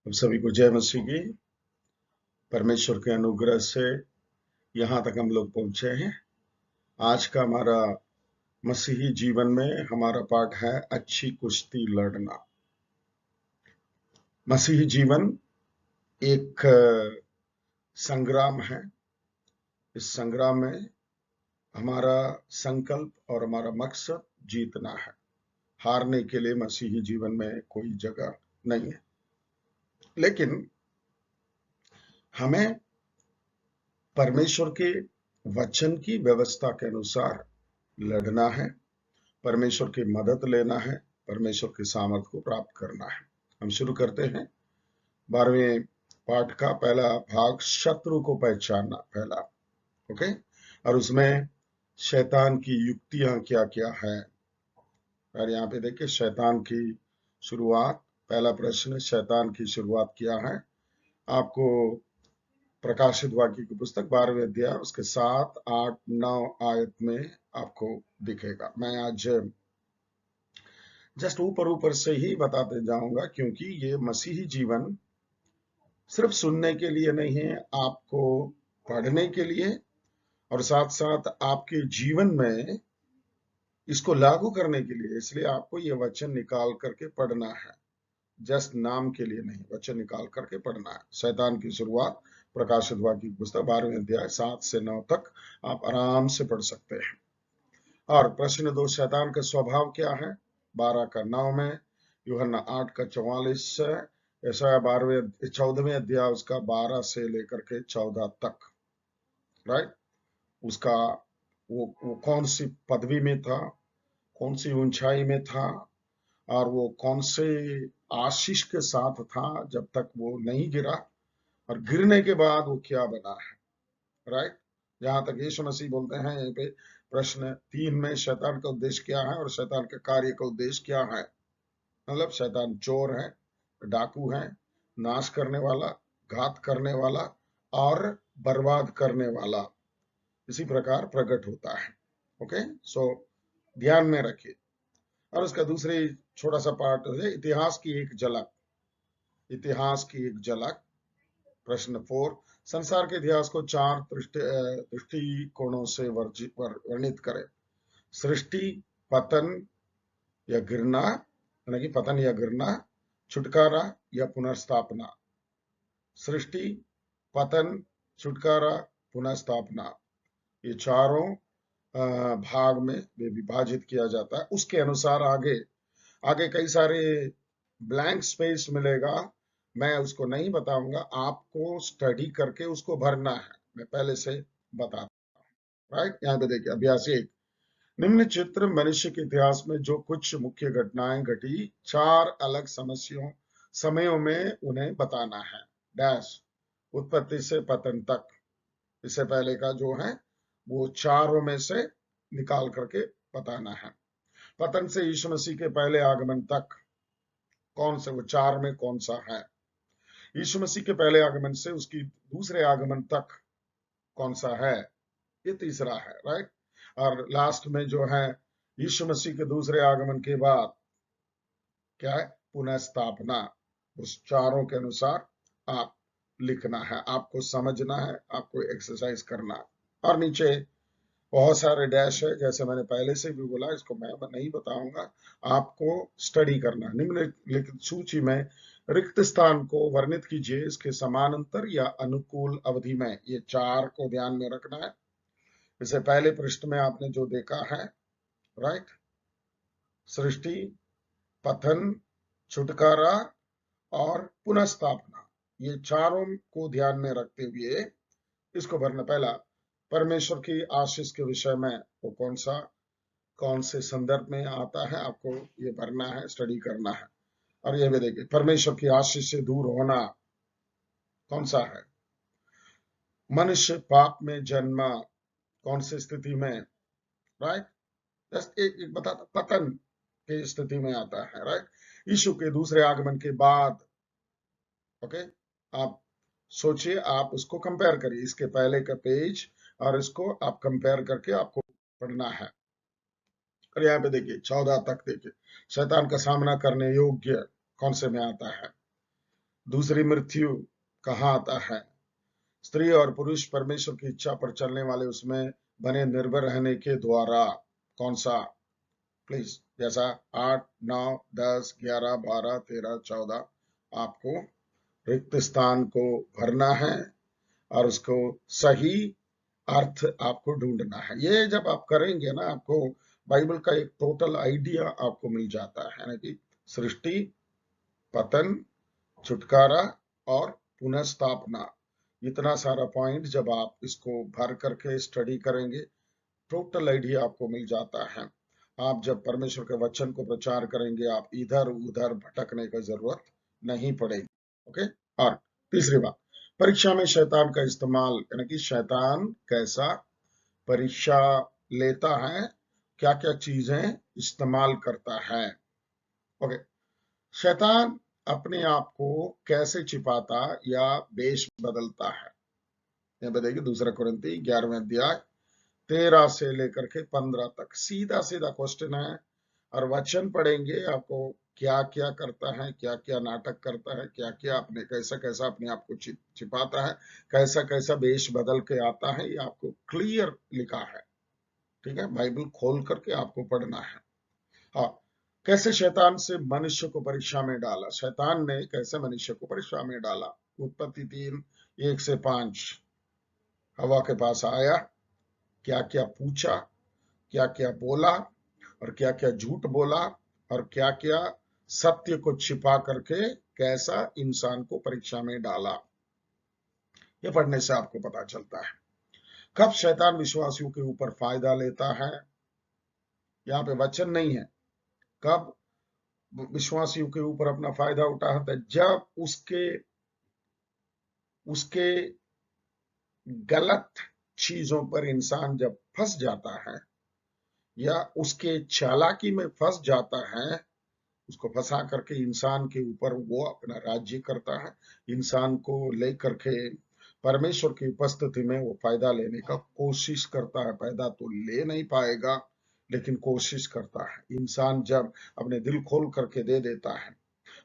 हम सभी को जय मसीह की। परमेश्वर के अनुग्रह से यहाँ तक हम लोग पहुंचे हैं। आज का हमारा मसीही जीवन में हमारा पाठ है अच्छी कुश्ती लड़ना। मसीही जीवन एक संग्राम है। इस संग्राम में हमारा संकल्प और हमारा मकसद जीतना है। हारने के लिए मसीही जीवन में कोई जगह नहीं है। लेकिन हमें परमेश्वर के वचन की व्यवस्था के अनुसार लड़ना है, परमेश्वर की मदद लेना है, परमेश्वर के सामर्थ को प्राप्त करना है। हम शुरू करते हैं 12वें पाठ का पहला भाग, शत्रु को पहचानना पहला। ओके, और उसमें शैतान की युक्तियां क्या क्या है। और यहाँ पे देखिए शैतान की शुरुआत, पहला प्रश्न, शैतान की शुरुआत क्या है। आपको प्रकाशित वाक्य की पुस्तक 12वें अध्याय उसके 7, 8, 9 आयत में आपको दिखेगा। मैं आज जस्ट ऊपर ऊपर से ही बताते जाऊंगा, क्योंकि ये मसीही जीवन सिर्फ सुनने के लिए नहीं है, आपको पढ़ने के लिए और साथ साथ आपके जीवन में इसको लागू करने के लिए। इसलिए आपको ये वचन निकाल करके पढ़ना है, जस्ट नाम के लिए नहीं, वचन निकाल करके पढ़ना है। शैतान की शुरुआत, प्रकाशित वाक्य की पुस्तक 12वें अध्याय 7 से 9 तक आप आराम से पढ़ सकते हैं। और प्रश्न 2, शैतान का स्वभाव क्या है, 12 का 9 में, यूहन्ना 8 का 44 से, यशायाह 14वें अध्याय उसका 12 से लेकर के 14 तक। राइट, उसका वो कौन सी पदवी में था, कौन सी ऊंचाई में था, और वो कौन से आशीष के साथ था जब तक वो नहीं गिरा, और गिरने के बाद वो क्या बना है। राइट, जहां तक यीशु मसीह बोलते हैं यहीं पे प्रश्न 3 में, शैतान का उद्देश्य क्या है और शैतान के कार्य का उद्देश्य क्या है। मतलब शैतान चोर है, डाकू है, नाश करने वाला, घात करने वाला और बर्बाद करने वाला इसी प्रकार प्रकट होता है। ओके, सो ध्यान में रखिए। और उसका दूसरी छोटा सा पार्ट है इतिहास की एक झलक। इतिहास की एक झलक, प्रश्न 4, संसार के इतिहास को 4 दृष्टिकोणों से वर्णित करें। सृष्टि, पतन या गिरना, यानी कि पतन या गिरना, छुटकारा या पुनर्स्थापना। सृष्टि, पतन, छुटकारा, पुनर्स्थापना, ये चारों भाग में विभाजित किया जाता है। उसके अनुसार आगे आगे कई सारे ब्लैंक स्पेस मिलेगा, मैं उसको नहीं बताऊंगा, आपको स्टडी करके उसको भरना है, मैं पहले से बताता हूँ। राइट, यहाँ पे देखिए अभ्यास 1, निम्न चित्र मनुष्य के इतिहास में जो कुछ मुख्य घटनाएं घटी 4 अलग समयों में उन्हें बताना है। डैश, उत्पत्ति से पतन तक। इससे पहले का जो है वो चारों में से निकाल करके बताना है। पतन से यीशु मसीह के पहले आगमन तक, कौन से वो 4 में कौन सा है। यीशु मसीह के पहले आगमन से उसकी दूसरे आगमन तक कौन सा है, ये तीसरा है। राइट, और लास्ट में जो है यीशु मसीह के दूसरे आगमन के बाद क्या है, पुनः स्थापना। उस चारों के अनुसार आप लिखना है, आपको समझना है, आपको एक्सरसाइज करना है। और नीचे बहुत सारे डैश है, जैसे मैंने पहले से भी बोला, इसको मैं नहीं बताऊंगा, आपको स्टडी करना। निम्नलिखित सूची में रिक्त स्थान को वर्णित कीजिए इसके समानांतर या अनुकूल अवधि में। ये 4 को ध्यान में रखना है। इससे पहले पृष्ठ में आपने जो देखा है, राइट, सृष्टि, पतन, छुटकारा और पुनर्स्थापना, ये चारों को ध्यान में रखते हुए इसको भरना। पहला, परमेश्वर की आशीष के विषय में वो कौन से संदर्भ में आता है, आपको ये भरना है, स्टडी करना है। और ये भी देखिए परमेश्वर की आशीष से दूर होना कौन सा है। मनुष्य पाप में जन्मा, कौन सी स्थिति में। राइट, जस्ट एक बताता, पतन की स्थिति में आता है। राइट, यीशु के दूसरे आगमन के बाद। ओके, आप सोचिए, आप उसको कंपेयर करिए, इसके पहले का पेज और इसको आप कंपेयर करके आपको पढ़ना है। और यहाँ पे देखिए 14 तक देखिए, शैतान का सामना करने योग्य कौन से में आता है। दूसरी मृत्यु कहाँ आता है? स्त्री और पुरुष परमेश्वर की इच्छा पर चलने वाले उसमें बने निर्भर रहने के द्वारा। कौन सा? प्लीज, जैसा 8, 9, 10, 11, 12, 13, 14, आपको रिक्त स्थान को भरना है और उसको सही अर्थ आपको ढूंढना है। ये जब आप करेंगे ना, आपको बाइबल का एक टोटल आइडिया आपको मिल जाता है ना, कि सृष्टि, पतन, छुटकारा और पुनर्स्थापना। इतना सारा पॉइंट जब आप इसको भर करके स्टडी करेंगे, टोटल आइडिया आपको मिल जाता है। आप जब परमेश्वर के वचन को प्रचार करेंगे, आप इधर उधर भटकने की जरूरत नहीं पड़ेगी। ओके। और तीसरी बात, परीक्षा में शैतान का इस्तेमाल, यानी कि शैतान कैसा परीक्षा लेता है, क्या क्या चीजें इस्तेमाल करता है। ओके। शैतान अपने आप को कैसे छिपाता या वेश बदलता है, ये बताइए। दूसरा कुरिन्ती 11वें अध्याय 13 से लेकर के 15 तक सीधा सीधा क्वेश्चन है, और वचन पढ़ेंगे आपको क्या क्या करता है, क्या क्या नाटक करता है, क्या क्या अपने कैसा कैसा अपने आप को छिपाता है, कैसा कैसा वेश बदल के आता है, ये आपको क्लियर लिखा है। ठीक है, बाइबल खोल करके आपको पढ़ना है। हाँ, कैसे शैतान से मनुष्य को परीक्षा में डाला, शैतान ने कैसे मनुष्य को परीक्षा में डाला। उत्पत्ति 3, 1 से 5, हवा के पास आया, क्या क्या पूछा, क्या क्या बोला, और क्या क्या झूठ बोला, और क्या क्या सत्य को छिपा करके कैसा इंसान को परीक्षा में डाला। ये पढ़ने से आपको पता चलता है कब शैतान विश्वासियों के ऊपर फायदा लेता है। यहाँ पे वचन नहीं है, कब विश्वासियों के ऊपर अपना फायदा उठाता है, जब उसके उसके गलत चीजों पर इंसान जब फंस जाता है, या उसके चालाकी में फंस जाता है, उसको फंसा करके इंसान के ऊपर वो अपना राज्य करता है, इंसान को लेकर के परमेश्वर की उपस्थिति में वो फायदा लेने का कोशिश करता है। फायदा तो ले नहीं पाएगा, लेकिन कोशिश करता है। इंसान जब अपने दिल खोल करके दे देता है,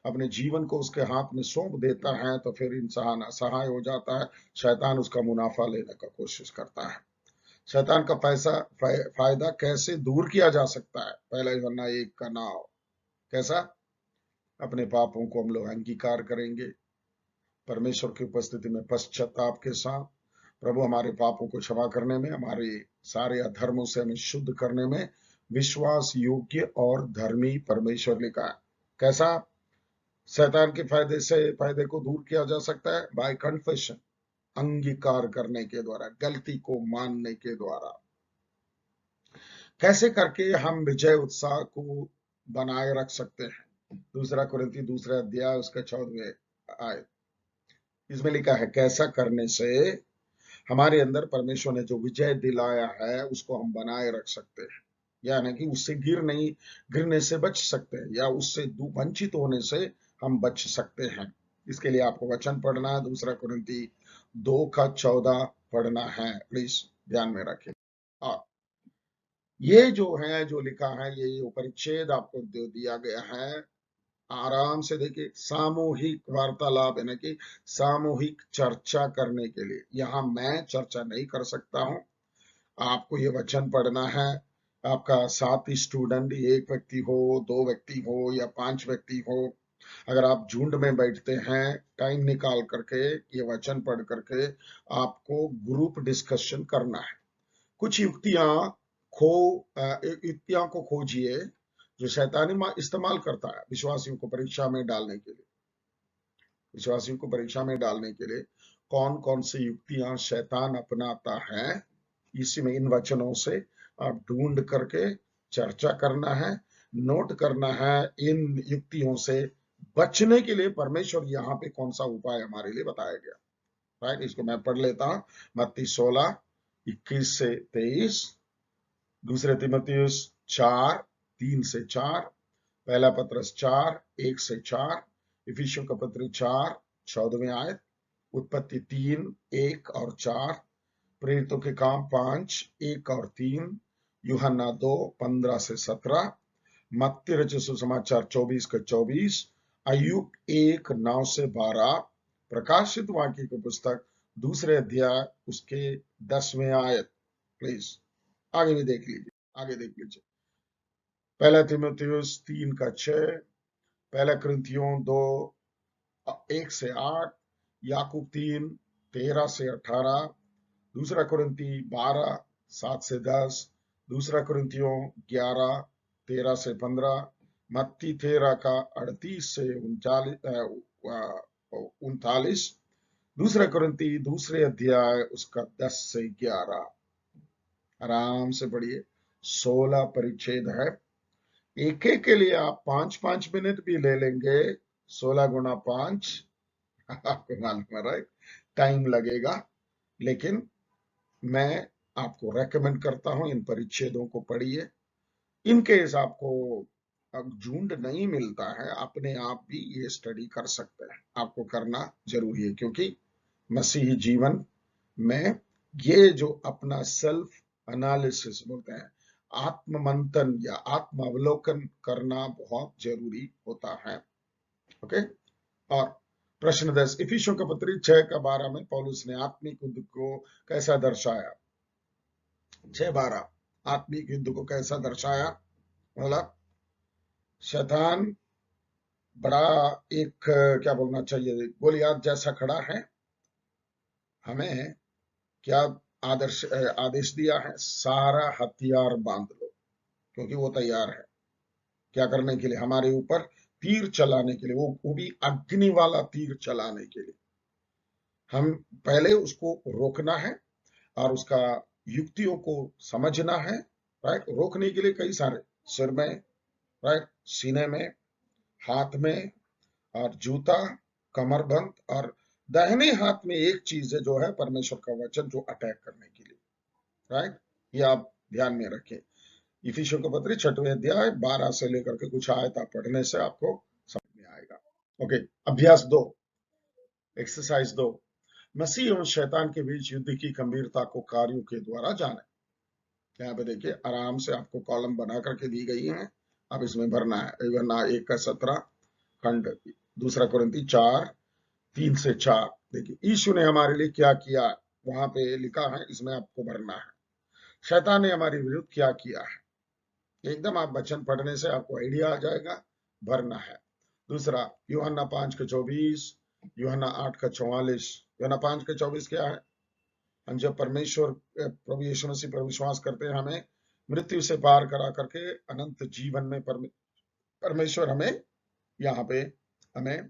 अपने जीवन को उसके हाथ में सौंप देता है, तो फिर इंसान असहाय हो जाता है। शैतान उसका मुनाफा लेने का कोशिश करता है। शैतान का फायदा कैसे दूर किया जा सकता है? पहला यूहन्ना 1 का 9। कैसा? अपने पापों को हम लोग अंगीकार करेंगे, परमेश्वर की उपस्थिति में पश्चाताप के साथ, प्रभु हमारे पापों को क्षमा करने में, हमारे सारे अधर्मों से हमें शुद्ध करने में विश्वास योग्य और धर्मी परमेश्वर लिखा है। कैसा शैतान के फायदे को दूर किया जा सकता है? बाय कन्फेशन, अंगीकार करने के द्वारा, गलती को मानने के द्वारा। कैसे करके हम विजय उत्साह को बनाए रख सकते हैं? दूसरा कुरिन्ती 2 अध्याय उसका 14वें आयत, इसमें लिखा है कैसा करने से हमारे अंदर परमेश्वर ने जो विजय दिलाया है उसको हम बनाए रख सकते हैं, यानी कि उससे गिरने से बच सकते हैं, या उससे वंचित होने से हम बच सकते हैं। इसके लिए आपको वचन पढ़ना है, दूसरा कुरिन्ती 2 का 14 पढ़ना है, प्लीज ध्यान में रखें। और ये जो है, जो लिखा है, ये परिच्छेद आपको दिया गया है, आराम से देखिए। सामूहिक वार्तालाप, यानी कि सामूहिक चर्चा करने के लिए। यहाँ मैं चर्चा नहीं कर सकता हूँ, आपको ये वचन पढ़ना है। आपका साथी स्टूडेंट, एक व्यक्ति हो, 2 व्यक्ति हो, या 5 व्यक्ति हो, अगर आप झुंड में बैठते हैं, टाइम निकाल करके ये वचन पढ़ करके आपको ग्रुप डिस्कशन करना है। कुछ युक्तियां को खोजिए जो शैतानी इस्तेमाल करता है विश्वासियों को परीक्षा में डालने के लिए। विश्वासियों को परीक्षा में डालने के लिए कौन कौन सी युक्तियां शैतान अपनाता है, इसी में इन वचनों से आप ढूंढ करके चर्चा करना है, नोट करना है। इन युक्तियों से बचने के लिए परमेश्वर यहाँ पे कौन सा उपाय हमारे लिए बताया गया। राइट, इसको मैं पढ़ लेता हूँ। मत्ती 16, 21 से 23, दूसरे तीमुथियुस 4, 3 से 4, पहला पत्रस 4, 1 से 4, इफिसियों का पत्र 4, 14वें आयत, उत्पत्ति 3, 1 और 4, प्रेरितों के काम 5, 1 और 3, यूहन्ना 2, 15 से 17, मत्ती रचित सुसमाचार 24 का 24, अय्यूब 1:9 से 12, प्रकाशित वाक्य की पुस्तक 2 अध्याय उसके 10वें आयत। प्लीज आगे भी देख लीजिए, आगे देख लीजिए। 1 तीमुथियुस 3:6, 1 कुरिन्थियों 2:1 से 8, याकूब 3:13 से 18, 2 कुरिन्थी 12:7 से 10, 2 कुरिन्थियों 11:13 से 15, मत्ती 13 का 38 से 39, 2 कुरिन्थी 2 अध्याय उसका 10 से 11। आराम से पढ़िए, 16 परिच्छेद है। एक एक के लिए आप 5-5 मिनट भी ले लेंगे, 16 × 5 आपको मालूम है, राइट? टाइम लगेगा, लेकिन मैं आपको रेकमेंड करता हूं इन परिच्छेदों को पढ़िए। इनकेस आपको झुंड नहीं मिलता है, अपने आप भी ये स्टडी कर सकते हैं। आपको करना जरूरी है, क्योंकि मसीही जीवन में ये जो अपना सेल्फ एनालिसिस बोलते हैं, आत्म मंथन या आत्म अवलोकन करना बहुत जरूरी होता है। ओके। और प्रश्न 10, इफिसियों का पत्री 6:12 में पौलुस ने आत्मिक युद्ध को कैसा दर्शाया? 6:12 आत्मिक युद्ध को कैसा दर्शाया? मतलब शैतान बड़ा एक क्या बोलना चाहिए, गोलियात जैसा खड़ा है। हमें क्या आदेश दिया है? सारा हथियार बांध लो, क्योंकि वो तैयार है क्या करने के लिए? हमारे ऊपर तीर चलाने के लिए, वो भी अग्नि वाला तीर चलाने के लिए। हम पहले उसको रोकना है और उसका युक्तियों को समझना है, राइट? रोकने के लिए कई सारे, सिर में, राइट, सीने में, हाथ में, और जूता, कमरबंद, और दाहिने हाथ में एक चीज है जो है परमेश्वर का वचन, जो अटैक करने के लिए, राइट? ये आप ध्यान में रखें। इफिसियों का पत्री 6 अध्याय 12 से लेकर के कुछ आयत आप पढ़ने से आपको समझ में आएगा। ओके। अभ्यास 2, एक्सरसाइज 2, मसीह और शैतान के बीच युद्ध की गंभीरता को कार्यों के द्वारा जाने। यहाँ पे देखिए, आराम से आपको कॉलम बना करके दी गई है, अब इसमें भरना है। वरना 1:17 खंड 2 कुरिन्थी 4:3 से 4। देखिए यीशु ने हमारे लिए क्या किया, वहां पे लिखा है, इसमें आपको भरना है। शैतान ने हमारे विरुद्ध क्या किया है, एकदम आप वचन पढ़ने से आपको आइडिया आ जाएगा, भरना है। दूसरा, यूहन्ना 5:24, यूहन्ना 8:44। यूहन्ना 5:24 क्या है? हम जब परमेश्वर प्रभु यीशु मसीह पर विश्वास करते हैं, हमें मृत्यु से पार करा करके अनंत जीवन में परमेश्वर हमें यहाँ पे हमें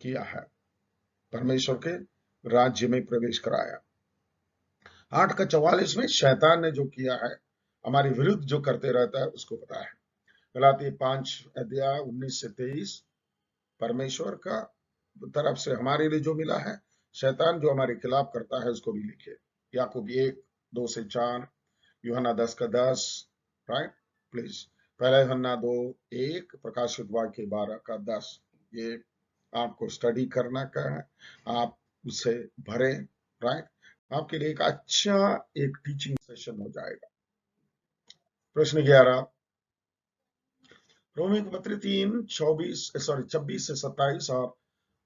किया है, परमेश्वर के राज्य में प्रवेश कराया। 8:44 में शैतान ने जो किया है, हमारे विरुद्ध जो करते रहता है, उसको पता है। गलाती 5:19 से 23, परमेश्वर का तरफ से हमारे लिए जो मिला है, शैतान जो हमारे खिलाफ करता है उसको भी लिखे। याकूब 1:2 से 4, यूहन्ना 10:10, राइट? प्लीज, 1 यूहन्ना 2:1, प्रकाशित वाक्य 12:10। ये आपको स्टडी करना का है, आप उसे भरें, राइट? आपके लिए एक अच्छा एक टीचिंग सेशन हो जाएगा। प्रश्न 11, रोमी के पत्र 26 और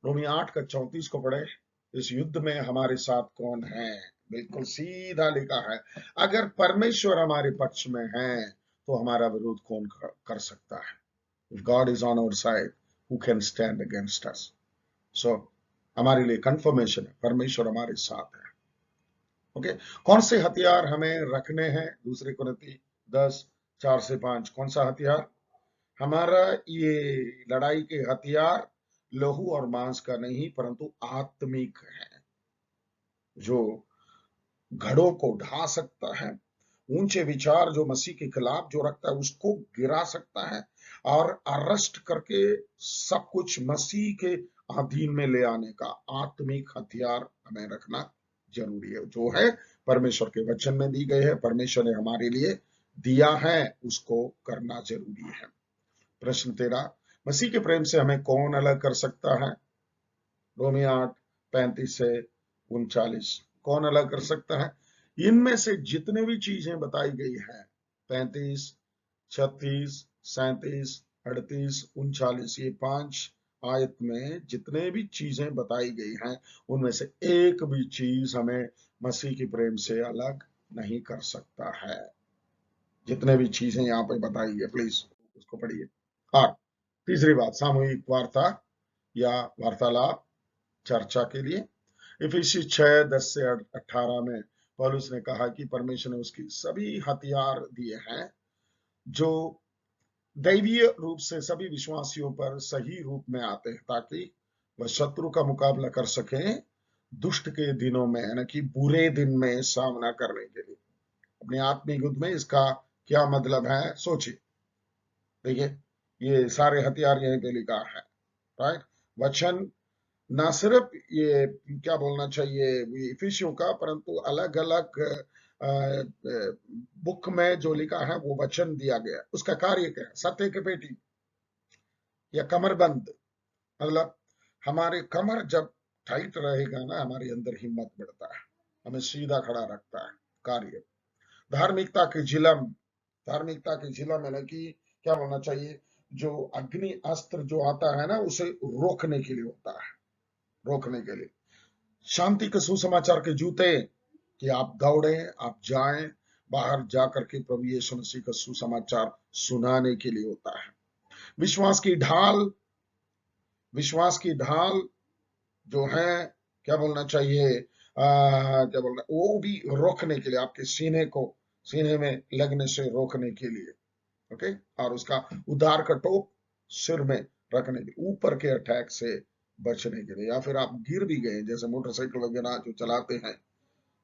रोमी 8:34 को पढ़े। इस युद्ध में हमारे साथ कौन है? बिल्कुल सीधा लिखा है, अगर परमेश्वर हमारे पक्ष में है तो हमारा विरोध कौन कर सकता है? If God is on our side, who can stand against us? So हमारे लिए कंफर्मेशन है, परमेश्वर हमारे साथ है। ओके। कौन से हथियार हमें रखने हैं? 2 कुरिन्थी 10:4 से 5। कौन सा हथियार? हमारा ये लड़ाई के हथियार लहू और मांस का नहीं, परंतु आत्मिक है, जो घड़ों को ढा सकता है, ऊंचे विचार जो मसीह के खिलाफ जो रखता है उसको गिरा सकता है, और अरेस्ट करके सब कुछ मसीह के अधीन में ले आने का आत्मिक हथियार हमें रखना जरूरी है, जो है परमेश्वर के वचन में दी गई है, परमेश्वर ने हमारे लिए दिया है, उसको करना जरूरी है। प्रश्न 13, मसीह के प्रेम से हमें कौन अलग कर सकता है? रोमी 8:35 से 39। कौन अलग कर सकता है? इनमें से जितने भी चीजें बताई गई है, 35, 36, 37, 38, 39, ये 5 आयत में जितने भी चीजें बताई गई हैं उनमें से एक भी चीज हमें मसीह के प्रेम से अलग नहीं कर सकता है। जितने भी चीजें यहाँ पे बताई है, प्लीज उसको पढ़िए। और तीसरी बात, सामूहिक वार्ता या वार्तालाप चर्चा के लिए इफिसी 6:10 से 18 में पौलुस ने कहा कि परमेश्वर ने उसकी सभी हथियार दिए हैं जो दैवीय रूप से सभी विश्वासियों पर सही रूप में आते हैं, ताकि वह शत्रु का मुकाबला कर सके दुष्ट के दिनों में, यानी कि बुरे दिन में सामना करने के लिए। अपने आत्मिक युद्ध में इसका क्या मतलब है सोचिए। देखिए, ये सारे हथियार यहीं पे लिखा है, राइट। वचन ना सिर्फ ये क्या बोलना चाहिए इफिसियों का, परंतु अलग अलग बुक में जो लिखा है वो वचन दिया गया। उसका कार्य क्या है? सत्य की पेटी या कमरबंद, मतलब हमारे कमर जब टाइट रहेगा ना, हमारे अंदर हिम्मत बढ़ता है, हमें सीधा खड़ा रखता है। कार्य धार्मिकता की झिलम, धार्मिकता की झिलम है कि क्या बोलना चाहिए, जो अग्नि अस्त्र जो आता है ना उसे रोकने के लिए होता है, रोकने के लिए। शांति के सुसमाचार के जूते कि आप दौड़े, आप जाएं बाहर जाकर के प्रभु यीशु मसीह का सुसमाचार सुनाने के लिए होता है। विश्वास की ढाल, विश्वास की ढाल जो है क्या बोलना चाहिए, क्या बोलना, वो भी रोकने के लिए, आपके सीने को, सीने में लगने से रोकने के लिए, ओके। और उसका उद्धार का टोप सिर में रखने के, ऊपर के अटैक से बचने के लिए, या फिर आप गिर भी गए, जैसे मोटरसाइकिल वगैरह जो चलाते हैं,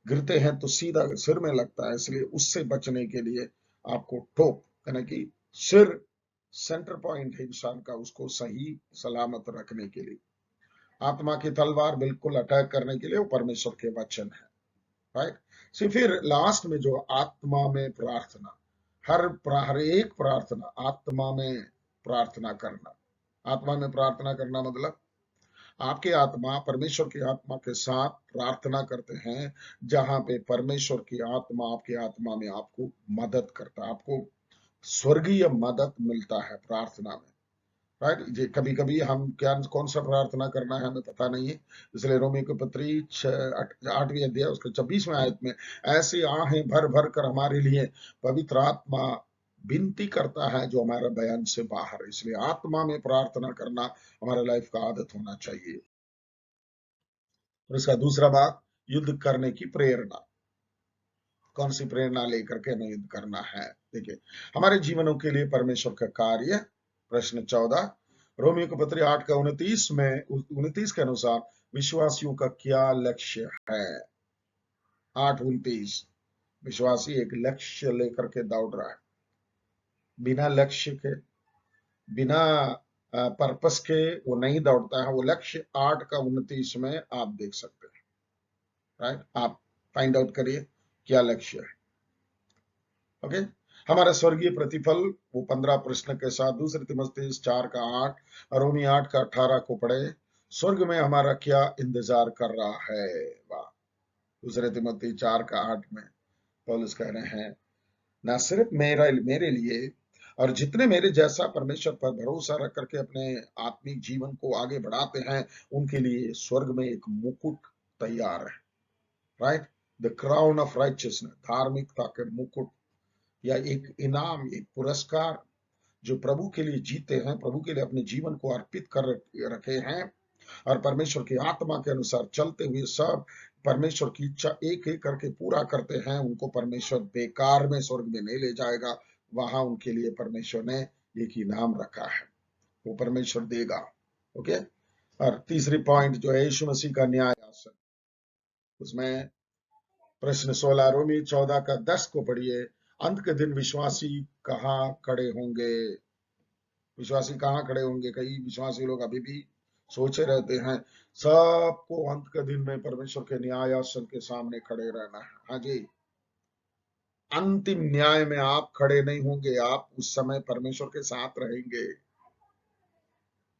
गिरते हैं तो सीधा सिर में लगता है, इसलिए उससे बचने के लिए आपको टोप, यानी कि सिर सेंटर पॉइंट है इंसान का, उसको सही सलामत रखने के लिए। आत्मा की तलवार बिल्कुल अटैक करने के लिए वो परमेश्वर के वचन है, राइट। सो फिर लास्ट में जो आत्मा में प्रार्थना, हर एक प्रार्थना आत्मा में प्रार्थना करना। आत्मा में प्रार्थना करना मतलब आपके आत्मा परमेश्वर की आत्मा के साथ प्रार्थना करते हैं, जहां पे परमेश्वर की आत्मा आपके आत्मा में आपको मदद करता है, आपको स्वर्गीय मदद मिलता है प्रार्थना में, राइट। ये कभी कभी हम क्या कौन सा प्रार्थना करना है हमें पता नहीं है, इसलिए रोमी की पत्री 8वीं अध्याय उसके 26वें आयत में ऐसी आहें भर भर कर हमारे लिए पवित्र आत्मा विनती करता है जो हमारा बयान से बाहर है। इसलिए आत्मा में प्रार्थना करना हमारे लाइफ का आदत होना चाहिए। और इसका दूसरा भाग, युद्ध करने की प्रेरणा। कौन सी प्रेरणा लेकर के हमें युद्ध करना है? देखिए, हमारे जीवनों के लिए परमेश्वर का कार्य, प्रश्न 14 रोमियो की पत्री 8:29 में 29 के अनुसार विश्वासियों का क्या लक्ष्य है? 8:29, विश्वासी एक लक्ष्य लेकर के दौड़ रहा है। बिना लक्ष्य के, बिना पर्पस के वो नहीं दौड़ता है। वो लक्ष्य 8:29 में आप देख सकते हैं, राइट। आप फाइंड आउट करिए क्या लक्ष्य है, ओके। हमारा स्वर्गीय प्रतिफल, वो 15 प्रश्न के साथ दूसरे तिमुथियुस 4:8 और रोमी 8:18 को पढ़े। स्वर्ग में हमारा क्या इंतजार कर रहा है? वाह। दूसरे तिमुथी 4:8 में पौलुस कह रहे हैं, ना सिर्फ मेरे लिए और जितने मेरे जैसा परमेश्वर पर भरोसा रख करके अपने आत्मिक जीवन को आगे बढ़ाते हैं, उनके लिए स्वर्ग में एक मुकुट तैयार है, right. The crown of righteousness, धार्मिकता के मुकुट या एक इनाम, एक पुरस्कार जो प्रभु के लिए जीते हैं, प्रभु के लिए अपने जीवन को अर्पित कर रखे हैं और परमेश्वर की आत्मा के अनुसार चलते हुए सब परमेश्वर की इच्छा एक एक करके पूरा करते हैं, उनको परमेश्वर बेकार में स्वर्ग में नहीं ले जाएगा। वहां उनके लिए परमेश्वर ने एक इनाम रखा है, वो परमेश्वर देगा, ओके। और तीसरी पॉइंट जो है यीशु मसीह का न्याय आसन, उसमें प्रश्न 16 रोमी 14:10 को पढ़िए। अंत के दिन विश्वासी कहाँ खड़े होंगे? विश्वासी कहाँ खड़े होंगे? कई विश्वासी लोग अभी भी सोचे रहते हैं सबको अंत के दिन में परमेश्वर के न्याय आसन के सामने खड़े रहना है। हाँ जी, अंतिम न्याय में आप खड़े नहीं होंगे, आप उस समय परमेश्वर के साथ रहेंगे।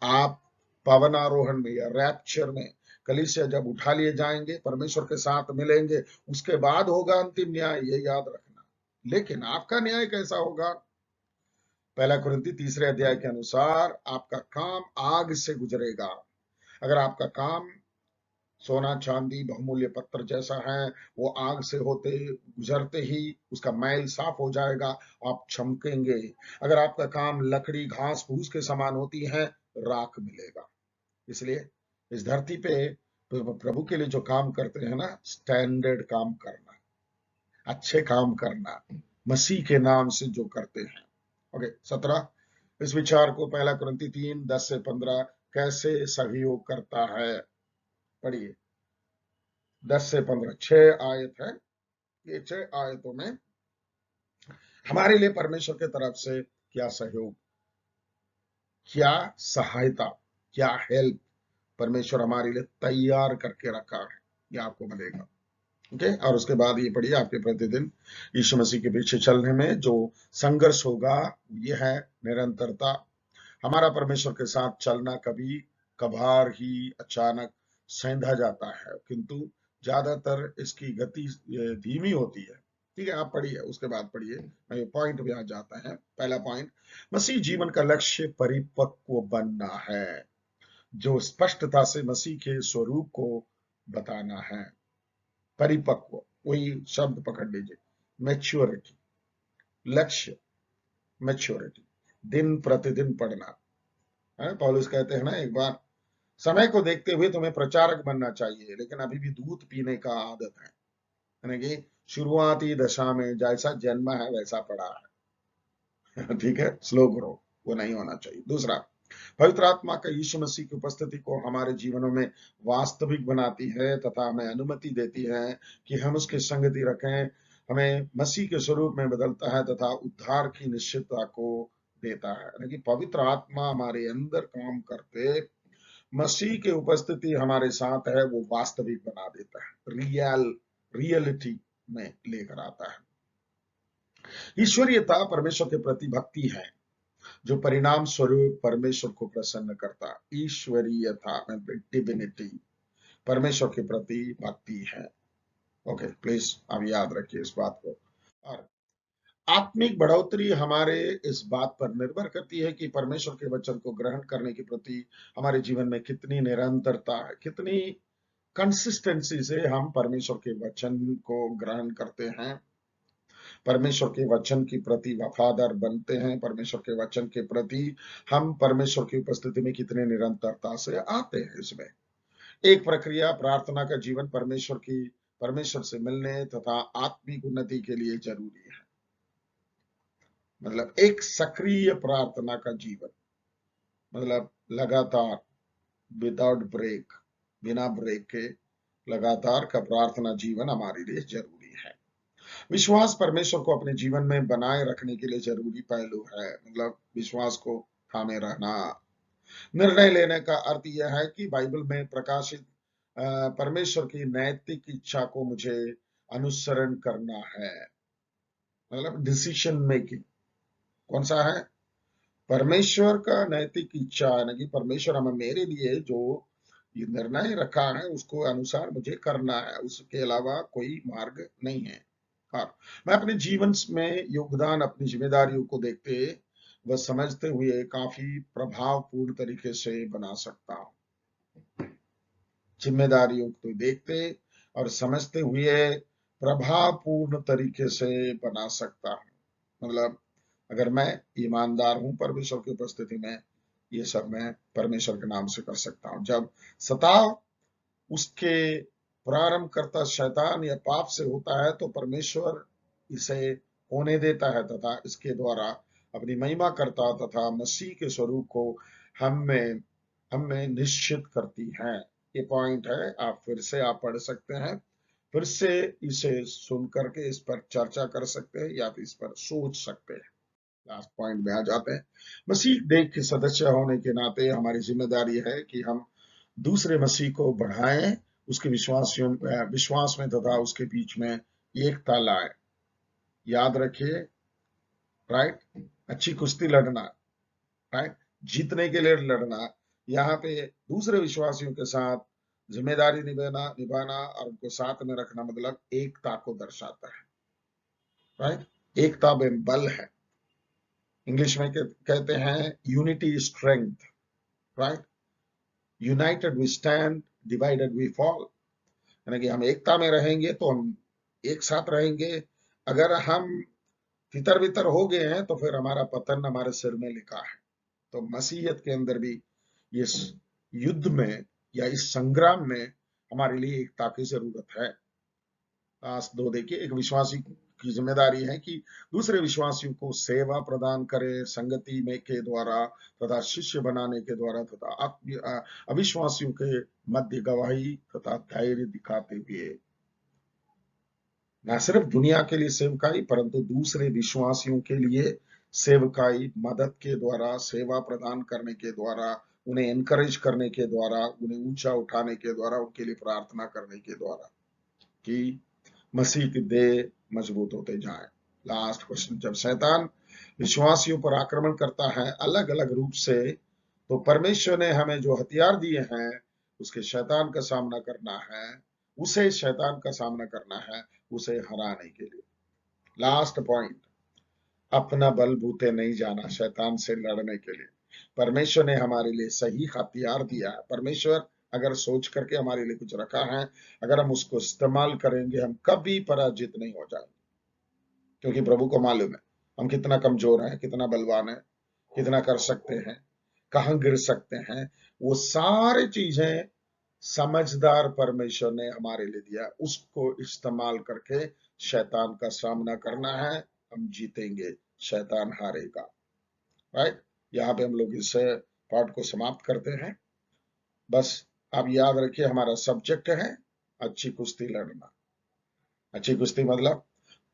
आप पवन आरोहण में या रैप्चर में कलीसिया जब उठा लिए जाएंगे, परमेश्वर के साथ मिलेंगे, उसके बाद होगा अंतिम न्याय, ये याद रखना। लेकिन आपका न्याय कैसा होगा? पहला कुरिन्ती 3 अध्याय के अनुसार आपका काम आग से गुजरेगा। अगर आपका काम सोना चांदी बहुमूल्य पत्थर जैसा है, वो आग से होते गुजरते ही उसका मैल साफ हो जाएगा, आप चमकेंगे। अगर आपका काम लकड़ी घास फूस के समान होती है, राख मिलेगा। इसलिए इस धरती पे प्रभु के लिए जो काम करते हैं ना, स्टैंडर्ड काम करना, अच्छे काम करना, मसीह के नाम से जो करते हैं। ओके 17 इस विचार को पहला कुरिन्ती 3:10 से 15 कैसे सहयोग करता है, पढ़िए। 10 से 15 6 आयत है। ये 6 आयतों में हमारे लिए परमेश्वर के तरफ से क्या सहयोग, क्या सहायता, क्या हेल्प परमेश्वर हमारे लिए तैयार करके रखा है, ये आपको मिलेगा। ओके और उसके बाद ये पढ़िए, आपके प्रतिदिन यीशु मसीह के पीछे चलने में जो संघर्ष होगा, ये है निरंतरता। हमारा परमेश्वर के साथ चलना कभी कभार ही अचानक सेंधा जाता है, किंतु ज्यादातर इसकी गति धीमी होती है। ठीक है, आप पढ़िए, उसके बाद पढ़िए, मैं पॉइंट पे आ जाता है। पहला पॉइंट, मसीह जीवन का लक्ष्य परिपक्व बनना है, जो स्पष्टता से मसीह के स्वरूप को बताना है। परिपक्व, वही शब्द पकड़ लीजिए, मैच्योरिटी, लक्ष्य मैच्योरिटी, दिन प्रतिदिन पढ़ना है। पौलुस कहते हैं ना एक बार, समय को देखते हुए तुम्हें प्रचारक बनना चाहिए, लेकिन अभी भी दूध पीने का आदत है, यानी कि शुरुआती दशा में जैसा जन्म है वैसा पड़ा है। ठीक है, स्लो ग्रो, वो नहीं होना चाहिए। दूसरा, पवित्र आत्मा का यीशु मसीह की उपस्थिति को हमारे जीवनों में वास्तविक बनाती है तथा हमें अनुमति देती है कि हम उसकी संगति रखें। हमें मसीह के स्वरूप में बदलता है तथा उद्धार की निश्चितता को देता है, यानी कि पवित्र आत्मा हमारे अंदर काम करते मसीह की उपस्थिति हमारे साथ है, वो वास्तविक बना देता है, रियलिटी में लेकर आता है। ईश्वरीयता परमेश्वर के प्रति भक्ति है, जो परिणाम स्वरूप परमेश्वर को प्रसन्न करता। ईश्वरीयता डिविनिटी परमेश्वर के प्रति भक्ति है। ओके प्लीज आप याद रखिए इस बात को। और आत्मिक बढ़ोतरी हमारे इस बात पर निर्भर करती है कि परमेश्वर के वचन को ग्रहण करने के प्रति हमारे जीवन में कितनी निरंतरता है, कितनी कंसिस्टेंसी से हम परमेश्वर के वचन को ग्रहण करते हैं, परमेश्वर के वचन के प्रति वफादार बनते हैं, परमेश्वर के वचन के प्रति हम परमेश्वर की उपस्थिति में कितने निरंतरता से आते हैं। इसमें एक प्रक्रिया प्रार्थना का जीवन परमेश्वर से मिलने तथा आत्मिक उन्नति के लिए जरूरी है। मतलब एक सक्रिय प्रार्थना का जीवन, मतलब लगातार, विदाउट ब्रेक, बिना ब्रेक के लगातार का प्रार्थना जीवन हमारे लिए जरूरी है। विश्वास परमेश्वर को अपने जीवन में बनाए रखने के लिए जरूरी पहलू है, मतलब विश्वास को थामे रहना। निर्णय लेने का अर्थ यह है कि बाइबल में प्रकाशित परमेश्वर की नैतिक इच्छा को मुझे अनुसरण करना है, मतलब डिसीजन मेकिंग कौन सा है, परमेश्वर का नैतिक इच्छा, यानी कि परमेश्वर हमें मेरे लिए जो ये निर्णय रखा है उसको अनुसार मुझे करना है, उसके अलावा कोई मार्ग नहीं है। हाँ, मैं अपने जीवन में योगदान, अपनी जिम्मेदारियों को देखते व समझते हुए काफी प्रभावपूर्ण तरीके से बना सकता हूँ। जिम्मेदारियों को देखते और समझते हुए प्रभावपूर्ण तरीके से बना सकता हूँ, मतलब अगर मैं ईमानदार हूं परमेश्वर की उपस्थिति में, ये सब मैं परमेश्वर के नाम से कर सकता हूं। जब सताव उसके प्रारंभ करता शैतान या पाप से होता है तो परमेश्वर इसे होने देता है तथा इसके द्वारा अपनी महिमा करता तथा मसीह के स्वरूप को हमें निश्चित करती है। ये पॉइंट है, आप फिर से आप पढ़ सकते हैं, फिर से इसे सुन करके इस पर चर्चा कर सकते हैं या फिर इस पर सोच सकते हैं। लास्ट पॉइंट में आ जाते हैं। मसीह देह के सदस्य होने के नाते हमारी जिम्मेदारी है कि हम दूसरे मसीह को बढ़ाएं, उसके विश्वास में तथा उसके बीच में एकता लाए। याद रखिए, राइट, अच्छी कुश्ती लड़ना, राइट, जीतने के लिए लड़ना, यहाँ पे दूसरे विश्वासियों के साथ जिम्मेदारी निभाना और उनको साथ में रखना, मतलब एकता को दर्शाता है, राइट। एकता में बल है, इंग्लिश में कहते हैं unity strength, right. United we stand, divided we fall. यानी कि हम एकता में रहेंगे तो हम एक साथ रहेंगे, अगर हम तितर बितर हो गए हैं तो फिर हमारा पतन हमारे सिर में लिखा है। तो मसीहत के अंदर भी इस युद्ध में या इस संग्राम में हमारे लिए एकता की जरूरत है। आज दो देखिए, एक विश्वासी की जिम्मेदारी है कि दूसरे विश्वासियों को सेवा प्रदान करे, संगति में के द्वारा तथा शिष्य बनाने के द्वारा तथा अविश्वासियों के मध्य गवाही तथा धैर्य दिखाते हुए न सिर्फ दुनिया के लिए सेवकाई परंतु दूसरे विश्वासियों के लिए सेवकाई, मदद के द्वारा, सेवा प्रदान करने के द्वारा, उन्हें एनकरेज करने के द्वारा, उन्हें ऊंचा उठाने के द्वारा, उनके लिए प्रार्थना करने के द्वारा, कि मसीह की देह मजबूत होते जाए। लास्ट क्वेश्चन, जब शैतान विश्वासियों पर आक्रमण करता है अलग अलग रूप से, तो परमेश्वर ने हमें जो हथियार दिए हैं उसके शैतान का सामना करना है, उसे शैतान का सामना करना है, उसे हराने के लिए। लास्ट पॉइंट, अपना बलबूते नहीं जाना शैतान से लड़ने के लिए। परमेश्वर ने हमारे लिए सही हथियार दिया है। परमेश्वर अगर सोच करके हमारे लिए कुछ रखा है, अगर हम उसको इस्तेमाल करेंगे, हम कभी पराजित नहीं हो जाएंगे, क्योंकि प्रभु को मालूम है हम कितना कमजोर हैं, कितना बलवान है, कितना कर सकते हैं, कहां गिर सकते हैं। वो सारी चीजें समझदार परमेश्वर ने हमारे लिए दिया, उसको इस्तेमाल करके शैतान का सामना करना है, हम जीतेंगे, शैतान हारेगा, राइट। यहाँ पे हम लोग इस पार्ट को समाप्त करते हैं। बस आप याद रखिए, हमारा सब्जेक्ट है अच्छी कुश्ती लड़ना। अच्छी कुश्ती मतलब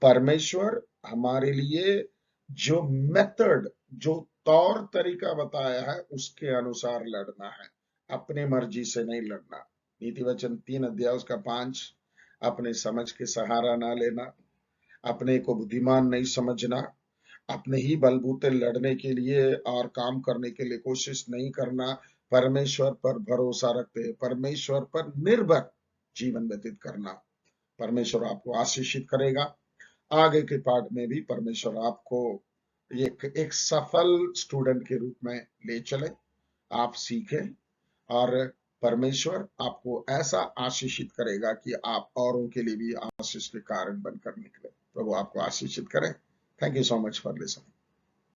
परमेश्वर हमारे लिए जो मेथड, जो तौर तरीका बताया है उसके अनुसार लड़ना है, अपने मर्जी से नहीं लड़ना। नीति वचन 3 अध्याय उसका 5, अपने समझ के सहारा ना लेना, अपने को बुद्धिमान नहीं समझना, अपने ही बलबूते लड़ने के लिए और काम करने के लिए कोशिश नहीं करना, परमेश्वर पर भरोसा रखते, परमेश्वर पर निर्भर जीवन व्यतीत करना। परमेश्वर आपको आशीषित करेगा। आगे के पार्ट में भी परमेश्वर आपको एक सफल स्टूडेंट के रूप में ले चले, आप सीखें, और परमेश्वर आपको ऐसा आशीषित करेगा कि आप औरों के लिए भी आशीष के कारण बनकर निकले। प्रभु आपको आशीषित करें। Thank you so much for listening.